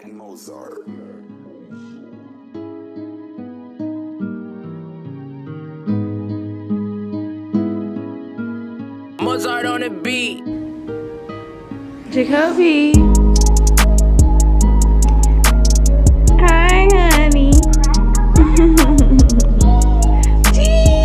Mozart. Mozart on the beat. Jacoby. Hi, honey. Jeez.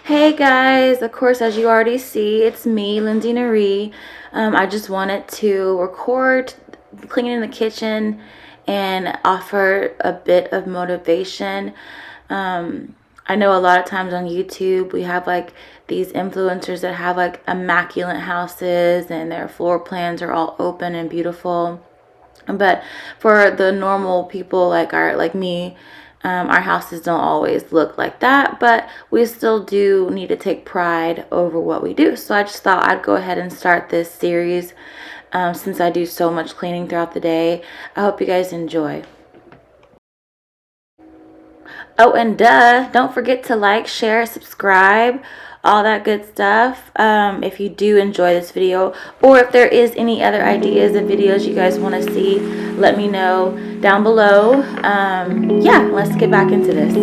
Hey guys, of course, as you already see, it's me, Lindsey Noree. I just wanted to record cleaning in the kitchen and offer a bit of motivation. I know a lot of times on YouTube we have like these influencers that have like immaculate houses and their floor plans are all open and beautiful. But for the normal people like me, our houses don't always look like that, but we still do need to take pride over what we do. So I just thought I'd go ahead and start this series since I do so much cleaning throughout the day. I hope you guys enjoy. Oh, and don't forget to like, share, subscribe, all that good stuff. If you do enjoy this video, or if there is any other ideas of videos you guys want to see, let me know down below. Yeah, let's get back into this.